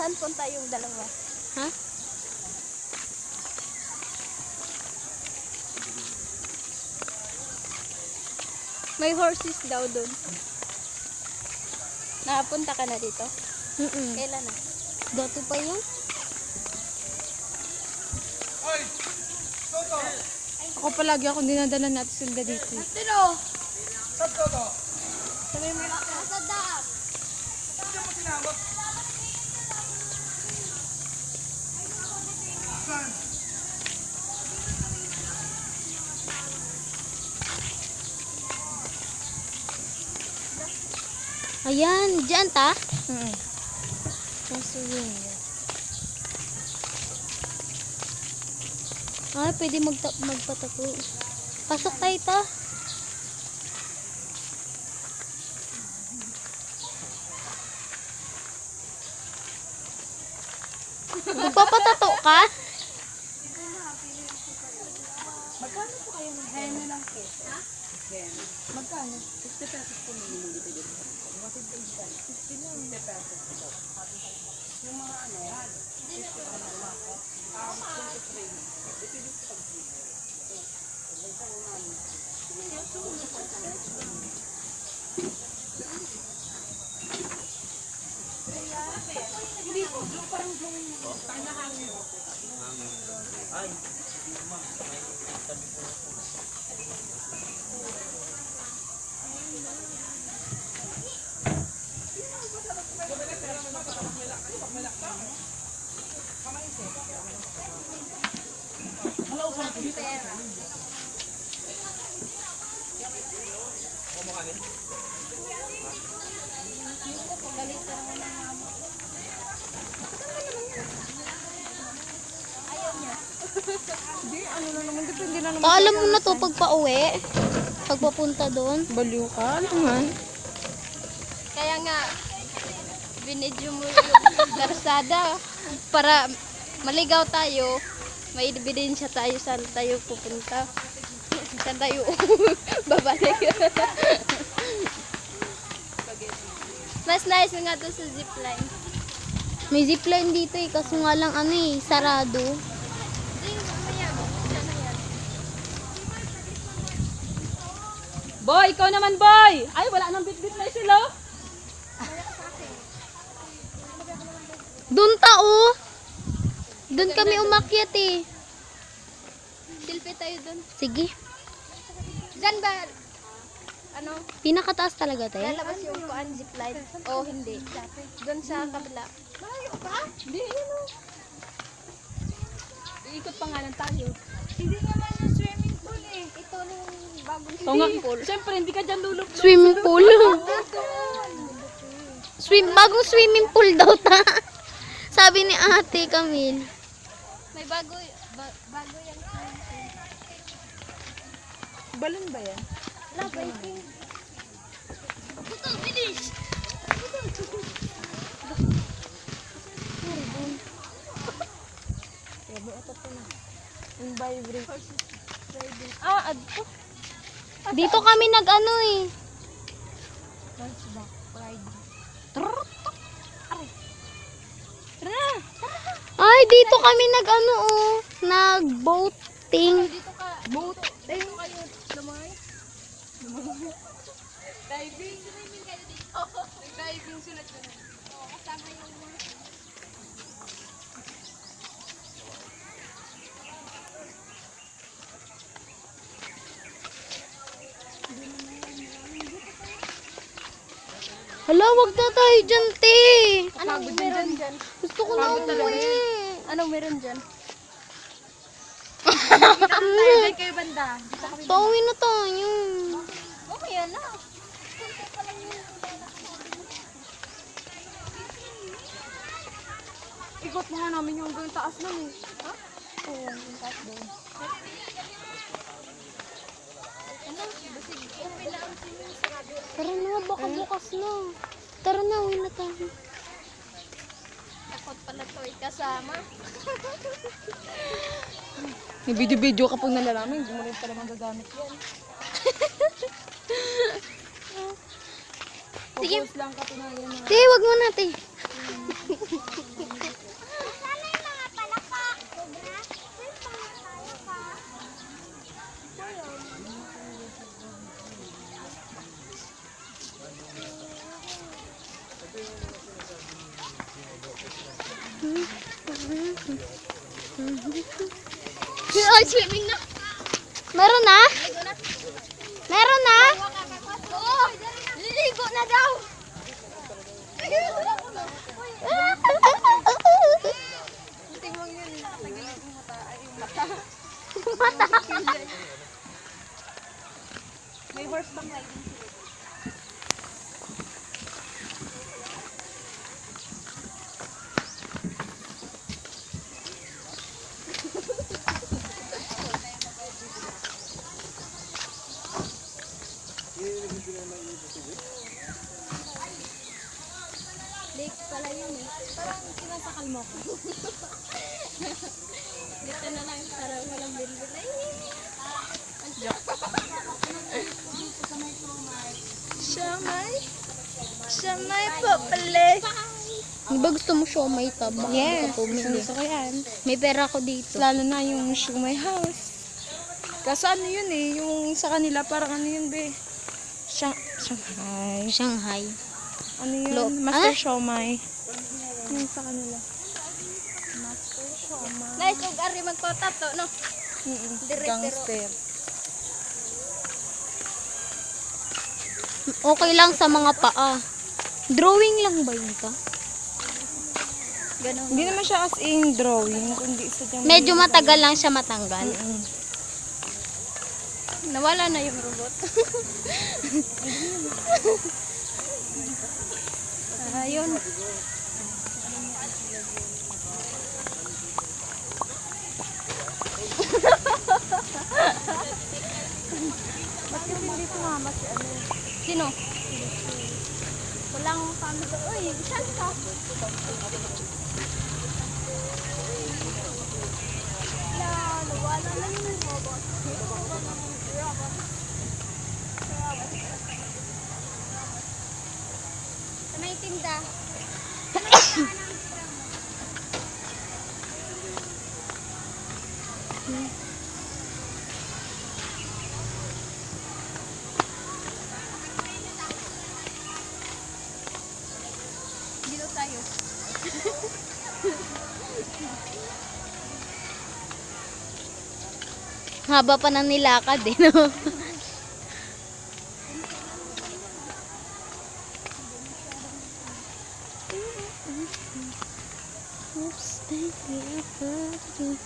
Saan punta yung dalawa? Ha? May horses daw doon. Nakapunta ka na dito? Kailan na? Dati pa yan. Ako palagi ako dinadala natin sila dito. Tino! Sabi mo na sa dam. Ayan, dyan ta? Kaso yun. Ah, pwede magpatato. Pasok tayo ta. Magpapatato ka? Magkano po kayo ng hen na lang po? Ha? Magkano? 50 pesos po minimum dito dito. Kasi ito is 50 lang. 50 pesos po. Yung mga ano, 50 ano, 23. Ito dito sa pag-ibig. Hindi po, parang hangin. Ay, Alam mo na to pag pauwi. Pag papunta doon. Baliw ka naman. Kaya nga, binidyo mo yung karsada para maligaw tayo. May ebidensya tayo saan tayo pupunta. Saan tayo babalik. Mas nice nga to sa zipline. May zipline dito eh. Kaso nga lang ano eh, sarado. Boy, ikaw naman, boy! Ay, wala nang bit-bit na sila. Doon tao. Doon kami umakyat eh. Selfie tayo dun. Sige. Diyan ba? Ano? Pinakataas talaga tayo. Lalabas yung kuan zipline? O hindi? Doon sa kabila. Malayo pa? Hindi, yun o. Iikot pa nga lang tayo. Hindi naman yung swimming pool eh. Ito na yung bagong So nga, siyempre, hindi ka dyan lulublo. Swimming pool. Bagong swimming pool daw ta. Sabi ni Ate Camille. May bago bago yung swimming pool. Balon ba yan? Wala ba yung Puto, finish! Dito kami nag-ano eh. Ay, dito kami nag-ano oh. Nag-boating. Dito ka. Boat. Dito kayo. Lamay. Diving. Swimming kayo dito. Diving sulat ko na. Oo, kasama yung mga. Hala, wag na tayo dyan, te. Anong meron dyan? Gusto ko na umuwi. Anong meron dyan? Pauwi kayo banda. na tayo. Mamaya na. Ikot mo nga namin yung hanggang taas nun eh. Oo, yung taas doon. Ano? Basig, uwi lang ang swimming sarado. Tara na, baka bukas na. Tara na, uwi na tayo. Takot pala to kasama. May video-video ka pag nalalaman, hindi mo rin pala magagamit yan. Sige. Focus lang ka, tunayan na. Te, wag mo na, te. Sana yung mga palaka. Sobra. Saan pa nga tayo pa? Ay, swimming na. Meron na? Meron na? Oo. Liligo na daw. Tingnan yun, nakatagilan yung mata. Ay, yung mata. Mata. May horseback riding sila. Lake pala yun eh. Parang sinasakal mo ko. Dito na lang para walang bilbil. Siyamay po pala. Di ba gusto mo siomay ka ba? Yes, Hindi ka pumili. gusto ko yan. May pera ko dito. Lalo na yung Shumai House. Kaso ano yun eh, yung sa kanila parang ano yun be? Shanghai. Shanghai. Ano yun? Lo- Master Ah? Siomai. Yun sa kanila. Master Siomai. Guys, huwag ari magpatato, no? Dire-tiro. Gangster. Okay lang sa mga paa. Drawing lang ba yun ka? Ganun. Hindi naman siya as in drawing, kundi sadyang... Medyo matagal lang siya matanggal. Mm-mm. Nawala na yung robot. Ayun. Ba't kasi hindi sumama si ano? Sino? Walang family. Uy, saan ka? Nawala na yung robot. Sa may tinda. Dito tayo. Haba pa ng nilakad eh, no? Oops, thank you.